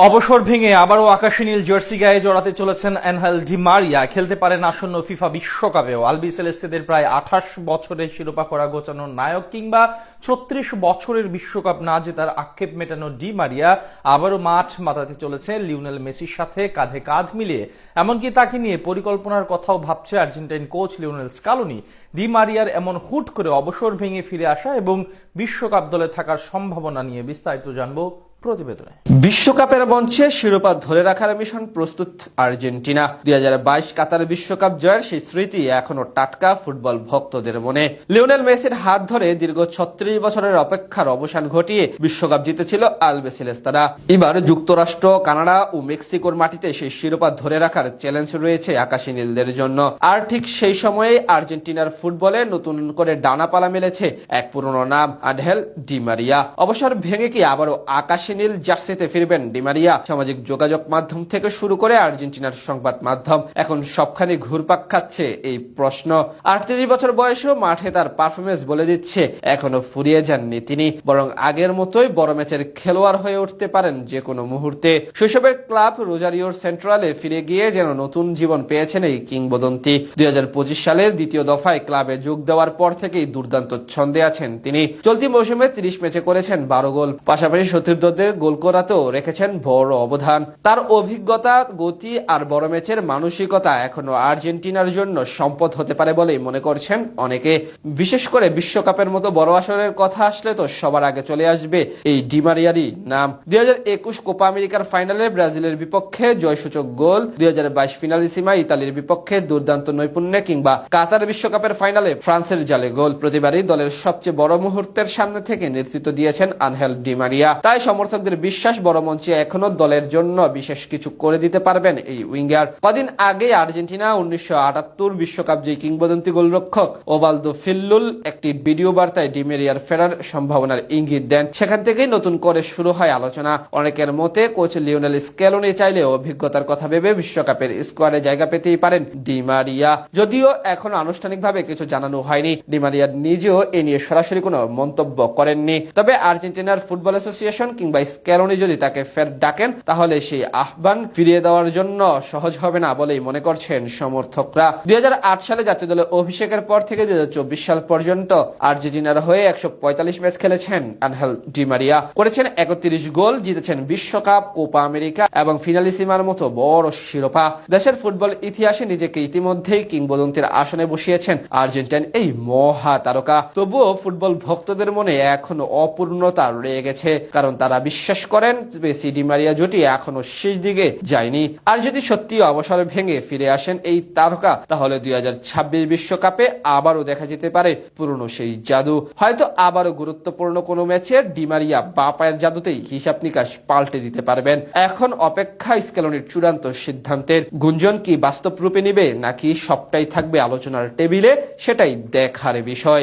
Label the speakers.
Speaker 1: অবসর ভেঙে আবারও আকাশী নীল জার্সি গায়ে জড়াতে চলেছেন অ্যানহেল ডি মারিয়া। খেলতে পারেন আসন্ন ফিফা বিশ্বকাপেও। আলবি সেলেস্তেদের প্রায় ২৮ বছরের শিরোপা করা গোছানোর নায়ক কিংবা ৩৬ বছরের বিশ্বকাপ না জেতার আক্ষেপ মেটানো ডি মারিয়া আবারও মাঠ মাতাতে চলেছে লিওনেল মেসির সাথে কাঁধে কাঁধ মিলিয়ে। এমনকি তাকে নিয়ে পরিকল্পনার কথাও ভাবছে Argentine coach Lionel Scaloni. Di মারিয়ার এমন হুট করে অবসর ভেঙে ফিরে আসা এবং বিশ্বকাপ দলে থাকার সম্ভাবনা নিয়ে বিস্তারিত জানবো প্রতিবেদনে।
Speaker 2: বিশ্বকাপের মঞ্চে শিরোপা ধরে রাখার মিশন প্রস্তুত আর্জেন্টিনা। ২০২২ কাতার বিশ্বকাপ জয়ের সেই স্মৃতি এখনো টাটকা ফুটবল ভক্তদের মনে। লিওনেল মেসির হাত ধরে দীর্ঘ ৩৬ বছরের অপেক্ষার অবসান ঘটিয়ে বিশ্বকাপ জিতেছিল আলবিসেলেস্তারা। এবার যুক্তরাষ্ট্র, কানাডা ও মেক্সিকোর মাটিতে সেই শিরোপা ধরে রাখার চ্যালেঞ্জ রয়েছে আকাশী নীলদের জন্য। আর ঠিক সেই সময়ে আর্জেন্টিনার ফুটবলে নতুন করে ডানাপালা মেলেছে এক পুরনো নাম, আনহেল ডি মারিয়া। অবসর ভেঙে কি আবারও আকাশী নীল জার্সিতে ফিরবেন ডি মারিয়া? সামাজিক যোগাযোগ মাধ্যম থেকে শুরু করে আর্জেন্টিনার সংবাদ মাধ্যম এখন সবখানে ঘুরপাক খাচ্ছে এই প্রশ্ন। ৩৮ বছর বয়সেও মাঠে তার পারফরমেন্স বলে দিচ্ছে এখনো ফুরিয়ে যাননি তিনি, বরং আগের মতোই বড় ম্যাচের খেলোয়াড় হয়ে উঠতে পারেন যে কোনো মুহূর্তে। শৈশবের ক্লাব রোজারিওর সেন্ট্রালে ফিরে গিয়ে যেন নতুন জীবন পেয়েছেন এই কিংবদন্তি। ২০২৫ সালের দ্বিতীয় দফায় ক্লাবে যোগ দেওয়ার পর থেকেই দুর্দান্ত ছন্দে আছেন তিনি। চলতি মৌসুমে ৩০ ম্যাচে করেছেন ১২ গোল, পাশাপাশি সতীর্থদের গোল করাতেও রেখেছেন বড় অবদান। তার অভিজ্ঞতা, গতি আর বড় ম্যাচের মানসিকতা এখনো আর্জেন্টিনার জন্য সম্পদ হতে পারে বলেই মনে করছেন অনেকে। বিশেষ করে বিশ্বকাপের মতো বড় আসরের কথা আসলে তো সবার আগে চলে আসবে এই ডি মারিয়ারই নাম। ২০২১ কোপা আমেরিকার ফাইনালে ব্রাজিলের বিপক্ষে জয়সূচক গোল, ২০২২ ফিনালিসিমা ইতালির বিপক্ষে দুর্দান্ত নৈপুণ্যে, কিংবা কাতার বিশ্বকাপের ফাইনালে ফ্রান্সের জালে গোল, প্রতিবারই দলের সবচেয়ে বড় মুহূর্তের সামনে থেকে নেতৃত্ব দিয়েছেন আনহেল ডি মারিয়া। তাই সমর্থকদের বিশ্বাস বড় মঞ্চে এখনো দলের জন্য বিশেষ কিছু করে দিতে পারবেন এই উইঙ্গার। কদিন আগে আর্জেন্টিনা ১৯৭৮ বিশ্বকাপ যে কিংবদন্তি গোলরক্ষক ওবালদো ফিল্লুল একটি ভিডিও বার্তায় ডি মারিয়ার ফেরার সম্ভাবনার ইঙ্গিত দেন। সেখান থেকেই নতুন করে শুরু হয় আলোচনা। অনেকের মতে কোচ লিওনেল স্কেলোনি চাইলে অভিজ্ঞতার কথা ভেবে বিশ্বকাপের স্কোয়াডে জায়গা পেতেই পারেন ডি মারিয়া। যদিও এখনো আনুষ্ঠানিকভাবে কিছু জানানো হয়নি, ডি মারিয়া নিজেও এ নিয়ে সরাসরি কোনো মন্তব্য করেননি। তবে আর্জেন্টিনার ফুটবল অ্যাসোসিয়েশন কিংবা স্কেলোনি যদি তাকে ফের ডাকেন, তাহলে সেই আহ্বান ফিরিয়ে দেওয়ার জন্য সহজ হবে না বলেই মনে করছেন সমর্থকরা। ২০০৮ সালে জাতীয় দলে অভিষেকের পর থেকে ২০২৪ সাল পর্যন্ত আর্জেন্টিনার হয়ে ১৪৫ ম্যাচ খেলেছেন আনহেল ডি মারিয়া। করেছেন ৩১ গোল, জিতেছেন বিশ্বকাপ, কোপা আমেরিকা এবং ফিনালিসিমার মতো বড় শিরোপা। দেশের ফুটবল ইতিহাসে নিজেকে ইতিমধ্যেই কিংবদন্তির আসনে বসিয়েছেন আর্জেন্টাইন এই মহা তারকা। তবুও ফুটবল ভক্তদের মনে এখনো অপূর্ণতা রয়ে গেছে, কারণ তারা বিশ্বাস করেন মেসি ডি মারিয়া জুটি এখনো শেষ দিকে যায়নি। আর যদি সত্যি অবসর ভেঙে ফিরে আসেন এই তারকা, তাহলে ২০২৬ বিশ্বকাপে আবারও দেখা যেতে পারে পুরনো সেই জাদু। হয়তো আবারও গুরুত্বপূর্ণ কোনো ম্যাচে ডি মারিয়া বা পায়ের জাদুতেই হিসাব নিকাশ পাল্টে দিতে পারবেন। এখন অপেক্ষা স্কেলোনির চূড়ান্ত সিদ্ধান্তের। গুঞ্জন কি বাস্তব রূপে নিবে, নাকি সবটাই থাকবে আলোচনার টেবিলে, সেটাই দেখার বিষয়।